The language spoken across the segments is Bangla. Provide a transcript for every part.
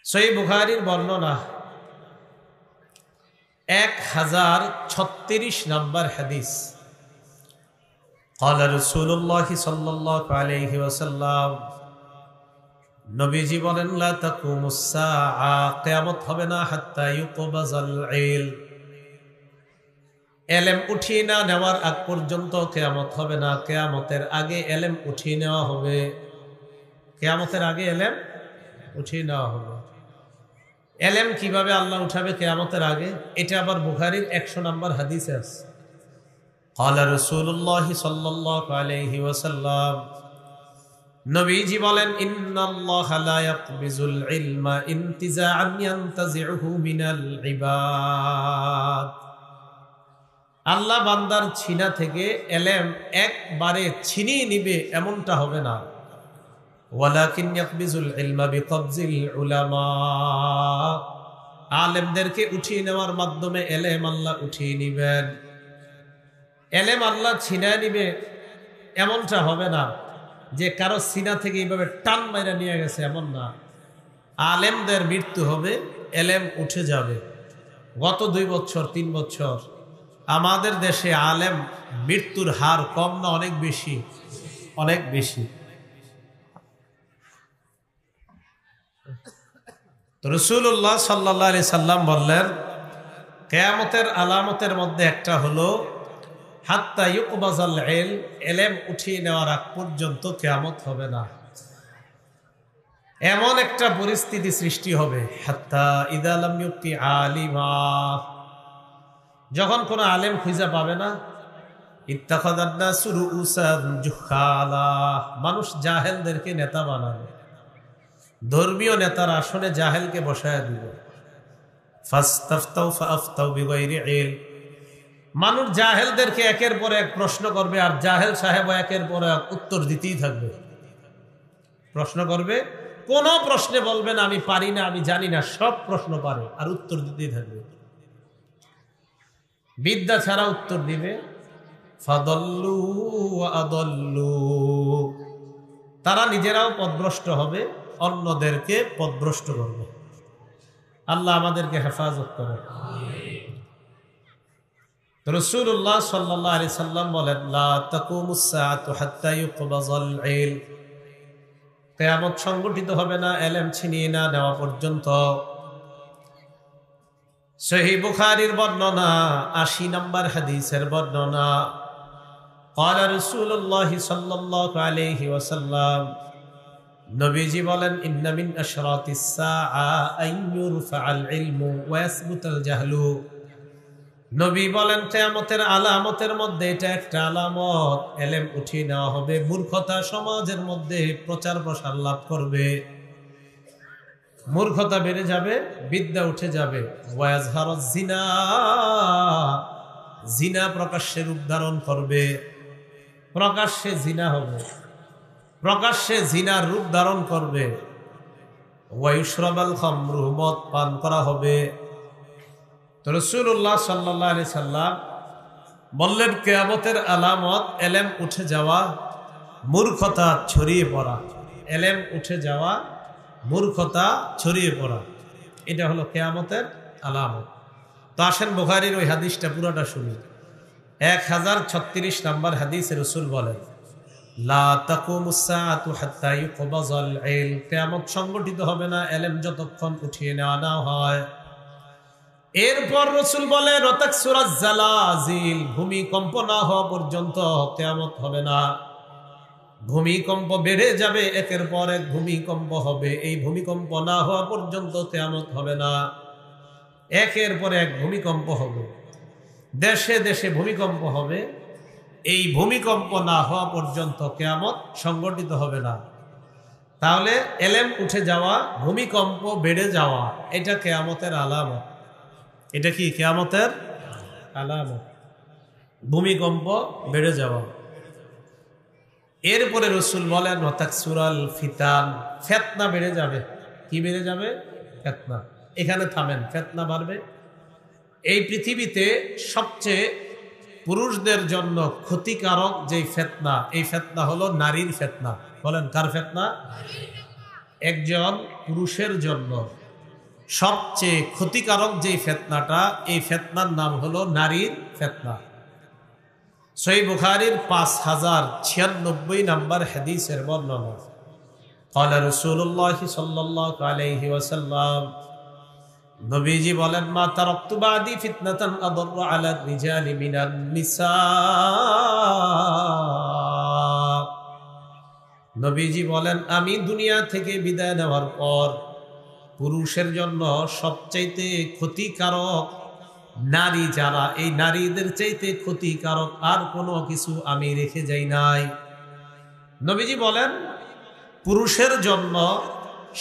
সহিহ বুখারীর বর্ণনা 1036 নম্বর হাদিস। قال رسول الله صلى الله عليه وسلم, নবীজি বলেন, লা তাকুমুস সাআ, কিয়ামত হবে না হাত্তা ইউকবাজাল ইলম, ইলম উঠিয়ে না নেওয়ার আগ পর্যন্ত কিয়ামত হবে না। কিয়ামতের আগে ইলম উঠিয়ে নেওয়া হবে। কিয়ামতের আগে ইলম উঠিয়ে নেওয়া হবে। ইলম কিভাবে আল্লাহ উঠাবে কিয়ামতের আগে? এটা আবার বুখারীর 100 নম্বর হাদিসে আছে। قال رسول الله صلى الله عليه وسلم, নবীজি বলেন, ইন্নাল্লাহা লা ইয়াকবিজুল ইলমা ইনতিজাআন ইয়ানতাজিউহু মিনাল ইবাদ, আল্লাহ বান্দার ছিনা থেকে ইলম একবারে ছিনিয়ে নিবে এমনটা হবে না। ওয়ালাকিন ইয়াকবিজুল ইলমা বিকবজিল উলামা, আলেমদেরকে উঠিয়ে নেওয়ার মাধ্যমে ইলম আল্লাহ উঠিয়ে নিবেন। ইলম আল্লাহ ছিনায় নিবে এমনটা হবে না যে কারো সিনা থেকে এইভাবে টান মাইরা নিয়ে গেছে, এমন না। আলেমদের মৃত্যু হবে, ইলম উঠে যাবে। গত 2 বছর 3 বছর আমাদের দেশে আলেম মৃত্যুর হার কম না অনেক বেশি? অনেক বেশি। তো রাসূলুল্লাহ সাল্লাল্লাহু আলাইহি সাল্লাম বললেন, কিয়ামতের আলামতের মধ্যে একটা হলো হাত্তা ইউকবাজাল ইলম, ইলম উঠিয়ে নেওয়ার আগ পর্যন্ত কিয়ামত হবে না। এমন একটা পরিস্থিতি সৃষ্টি হবে, হাত্তা ইযা লাম ইউকি আলিমা, যখন কোনো আলেম খুঁজে পাবে না, ইত্তাখাযান নাসু রুউসান জুহালা, মানুষ জাহেলদেরকে নেতা বানাবে। ধর্মীয় নেতার আসনে জাহেলকে বসায় দিবে। ফাস্তাফতাউ ফাআফতাউ বিগাইরি ইলম, মানুষ জাহেলদেরকে একের পর এক প্রশ্ন করবে, আর জাহেল সাহেব একের পর এক উত্তর দিতেই থাকবে। প্রশ্ন করবে, কোন প্রশ্নে বলবে না আমি পারি না, আমি জানি না, সব প্রশ্ন পারে আর উত্তর দিতেই থাকবে। বিদ্যা ছাড়া উত্তর দিবে। ফাদাল্লু ওয়া আদাল্লু, তারা নিজেরাও পথভ্রষ্ট হবে, অন্যদেরকে পথভ্রষ্ট করবে। আল্লাহ আমাদেরকে হেফাজত করে। রাসূলুল্লাহ সাল্লাল্লাহু আলাইহি সাল্লাম বলেন, লা তাকুমুস সাআতু হাত্তা ইউকবাজাল ইলম, কিয়ামত সংগঠিত হবে না ইলম ছিনিয়ে না নেওয়া পর্যন্ত। সহিহ বুখারীর বর্ণনা 80 নম্বর হাদিসের বর্ণনা। قال رسول الله صلى الله عليه وسلم, নবীজি বলেন, ইন্না মিন আশরাতিস সাআ আন ইউরফাআল ইলমু ওয়া ইয়াসবুতাল জাহলু, নবী বলেন কিয়ামতের আলামতের মধ্যে এটা একটা আলামত, ইলম উঠিয়ে নেওয়া হবে, মূর্খতা সমাজের মধ্যে প্রচার প্রসার লাভ করবে, মূর্খতা বেড়ে যাবে, বিদ্যা উঠে যাবে। ওয়া ইয়াজহারুজ জিনা, জিনা প্রকাশ্যে রূপ ধারণ করবে, প্রকাশ্যে জিনা হবে, প্রকাশ্যে জিনার রূপ ধারণ করবে। ওয়া ইউশরাবাল খামরু, মদ পান করা হবে। তো রাসূলুল্লাহ সাল্লাল্লাহু আলাইহি সাল্লাম বললেন, কিয়ামতের আলামত ইলম উঠে যাওয়া, মূর্খতা ছড়িয়ে পড়া। ইলম উঠে যাওয়া, মূর্খতা ছড়িয়ে পড়া, এটা হলো কিয়ামতের আলামত। তো আসেন বুখারীর ওই হাদিসটা পুরোটা শুনি। 1036 নম্বর হাদিসে রাসূল বলেন, লা তাকুমুস সাআতু হাত্তা ইউকবাজাল ইলম, কিয়ামত সংগঠিত হবে না ইলম যতক্ষণ উঠিয়ে নেওয়া না হয়। এরপর রাসূল বলেন, ওয়াতাকসুরাজ জালাজিল, ভূমিকম্প না হওয়া পর্যন্ত কিয়ামত হবে না। ভূমিকম্প বেড়ে যাবে, একের পর এক ভূমিকম্প হবে, এই ভূমিকম্প না হওয়া পর্যন্ত কিয়ামত হবে না। একের পর এক ভূমিকম্প হবে, দেশে দেশে ভূমিকম্প হবে, এই ভূমিকম্প না হওয়া পর্যন্ত কিয়ামত সংগঠিত হবে না। তাহলে ইলম উঠে যাওয়া, ভূমিকম্প বেড়ে যাওয়া, এটা কিয়ামতের আলামত। এটা কি কিয়ামতের আলামত? ভূমিকম্প বেড়ে যাওয়া। এরপরে রাসূল বলেন, ওয়াতাকসুরাল ফিতান, ফিতনা বেড়ে যাবে। কি বেড়ে যাবে? ফিতনা। এখানে থামেন, ফিতনা বাড়বে। এই পৃথিবীতে সবচেয়ে পুরুষদের জন্য ক্ষতিকারক যে ফিতনা, এই ফিতনা হলো নারীর ফিতনা। বলেন, কার ফিতনা? একজন পুরুষের জন্য সবচেয়ে ক্ষতিকারক যে ফিতনাটা, এই ফিতনার নাম হলো নারীর ফিতনা। সহিহ বুখারীর 5096 নম্বর হাদিসের বর্ণনা। قال رسول الله صلى الله عليه وسلم, নবীজি বলেন, মা তারাকতু বাদি ফিতনাতান আদাররু আলা রিজালি মিনান নিসা। নবীজি বলেন, আমি দুনিয়া থেকে বিদায় নেওয়ার পর পুরুষের জন্য সবচাইতে ক্ষতিকারক নারী যারা, এই নারীদের চাইতে ক্ষতিকারক আর কোনো কিছু আমি রেখে যাই নাই। নবীজি বলেন, পুরুষের জন্য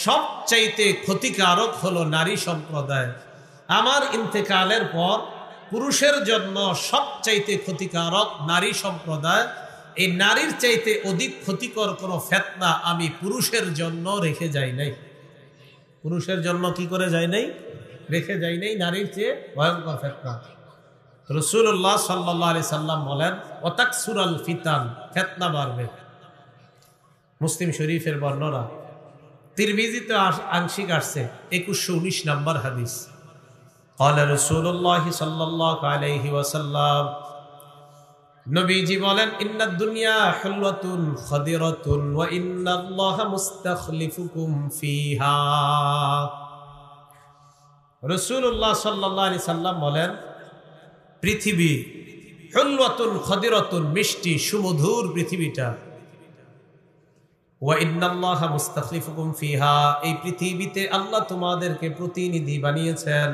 সবচাইতে ক্ষতিকারক হলো নারী সম্প্রদায়। আমার ইন্তেকালের পর পুরুষের জন্য সবচাইতে ক্ষতিকারক নারী সম্প্রদায়। এই নারীর চাইতে অধিক ক্ষতিকর কোনো ফিতনা আমি পুরুষের জন্য রেখে যাই নাই। পুরুষের জন্য কি করে যাই নাই? রেখে যাই নাই নারীর চেয়ে ভয়ঙ্কর ফিতনা। রাসূলুল্লাহ সাল্লাল্লাহু আলাইহি সাল্লাম বলেন, ওয়াতাকসুরাল ফিতান, ফিতনা বাড়বে। মুসলিম শরীফের বর্ণনা। তিরমিজিতে আংশিক আসছে 2119 নম্বর হাদিস। قال رسول الله صلى الله عليه وسلم, নবীজি বলেন, ইন্নাদ দুনিয়া হুলওয়াতুন খাদিরাতুন ওয়া ইন্নাল্লাহা মুস্তাখলিফুকুম ফিহা। রাসূলুল্লাহ সাল্লাল্লাহু আলাইহি সাল্লাম বলেন, পৃথিবী হুলওয়াতুন খাদিরাতুন, মিষ্টি সুমধুর পৃথিবীটা। ওয়া ইন্নাল্লাহা মুস্তাখলিফুকুম ফিহা, এই পৃথিবীতে আল্লাহ তোমাদেরকে প্রতিনিধি বানিয়েছেন।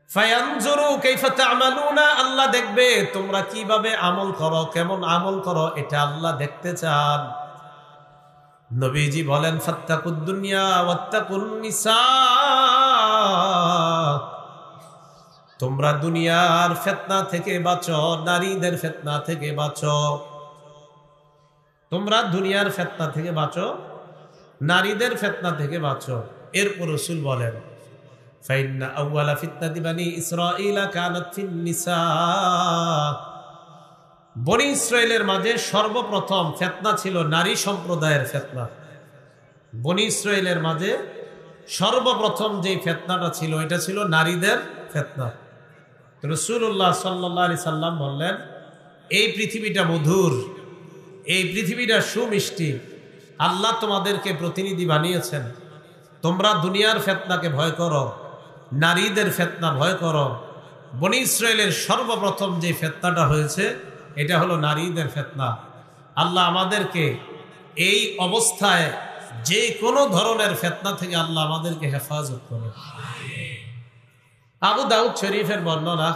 ফায়ানজুরু কাইফা তা'মালুনা, আল্লাহ দেখবে তোমরা কিভাবে আমল করো, কেমন আমল করো, এটা আল্লাহ দেখতে চান। নবীজি বলেন, ফাত্তাকুদ দুনিয়া ওয়াত্তাকুন নিসা, তোমরা দুনিয়ার ফিতনা থেকে বাঁচো, নারীদের ফিতনা থেকে বাঁচো। তোমরা দুনিয়ার ফিতনা থেকে বাঁচো, নারীদের ফিতনা থেকে বাঁচো। এরপর রাসূল বলেন, ফাইন্না আউয়ালা ফিতনাতি বানি ইসরাঈলা কানাত ফিন নিসা, বনি ইসরাইলের মাঝে সর্বপ্রথম ফিতনা ছিল নারী সম্প্রদায়ের ফিতনা। বনি ইসরাইলের মাঝে সর্বপ্রথম যে ফিতনাটা ছিল, এটা ছিল নারীদের ফিতনা। রাসূলুল্লাহ সাল্লাল্লাহু আলাইহি সাল্লাম বললেন, এই পৃথিবীটা মধুর, এই পৃথিবীটা সুমিষ্টি, আল্লাহ তোমাদেরকে প্রতিনিধি বানিয়েছেন। তোমরা দুনিয়ার ফিতনাকে ভয় করো, নারীদের ফিতনা ভয় করো। বনি ইসরাইলের সর্বপ্রথম যে ফিতনাটা হয়েছে, এটা হলো নারীদের ফিতনা। আল্লাহ আমাদেরকে এই অবস্থায় যে কোনো ধরনের ফিতনা থেকে আল্লাহ আমাদেরকে হেফাজত করে। আবু দাউদ শরীফের বর্ণনা,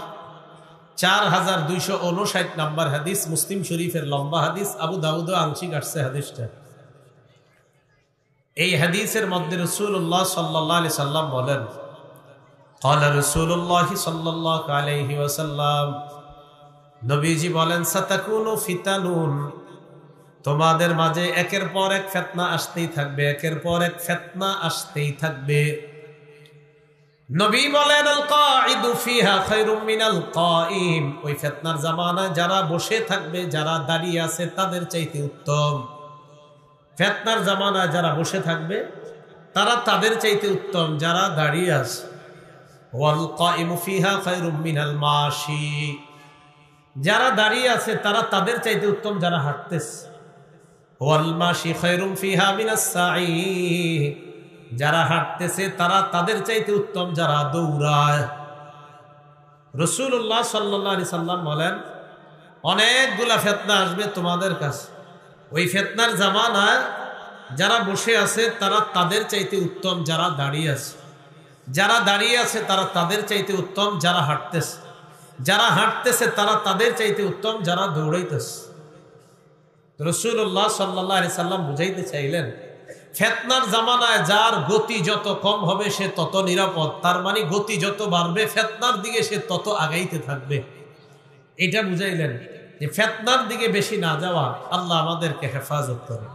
4259 নম্বর হাদিস, মুসলিম শরীফের লম্বা হাদিস, আবু দাউদও আংশিক আসছে হাদিসটা। এই হাদিসের মধ্যে রাসূলুল্লাহ সাল্লাল্লাহু আলাইহি সাল্লাম বলেন, قال رسول الله صلى الله عليه وسلم, নবীজি বলেন, সাতাকুনু ফিতানুন, তোমাদের মাঝে একের পর এক ফিতনা আসতেই থাকবে, একের পর এক ফিতনা আসতেই থাকবে। নবী বলেন, আল কাঈদু ফিহা খায়রুম মিনাল কাঈম, ওই ফিতনার জামানায় যারা বসে থাকবে, যারা দাঁড়িয়ে আছে তাদের চাইতে উত্তম। ফিতনার জামানায় যারা বসে থাকবে তারা তাদের চাইতে উত্তম যারা দাঁড়িয়ে আছে। ওয়াল কাঈমু ফিহা খায়রুম মিনাল মাশি, যারা দাঁড়িয়ে আছে তারা তাদের চাইতে উত্তম যারা হাঁটতেছে। ওয়াল মাশি খায়রুম ফিহা মিনাস সাঈ, যারা হাঁটতেছে তারা তাদের চাইতে উত্তম যারা দৌড়ায়। রাসূলুল্লাহ সাল্লাল্লাহু আলাইহি সাল্লাম বলেন, অনেকগুলা ফিতনা আসবে তোমাদের কাছে, ওই ফিতনার জামানায় যারা বসে আছে তারা তাদের চাইতে উত্তম যারা দাঁড়িয়ে আছে, যারা দাঁড়িয়ে আছে তারা তাদের চাইতে উত্তম যারা হাঁটতেছে, যারা হাঁটতেছে তারা তাদের চাইতে উত্তম যারা দৌড়াইতেছে। রাসূলুল্লাহ সাল্লাল্লাহু আলাইহি সাল্লাম বুঝাইতে চাইলেন, ফিতনার জামানায় যার গতি যত কম হবে সে তত নিরাপদ, তার মানে গতি যত বাড়বে ফিতনার দিকে সে তত আগাইতে থাকবে। এটা বুঝাইলেন যে ফিতনার দিকে বেশি না যাওয়া। আল্লাহ আমাদেরকে হেফাজত করে।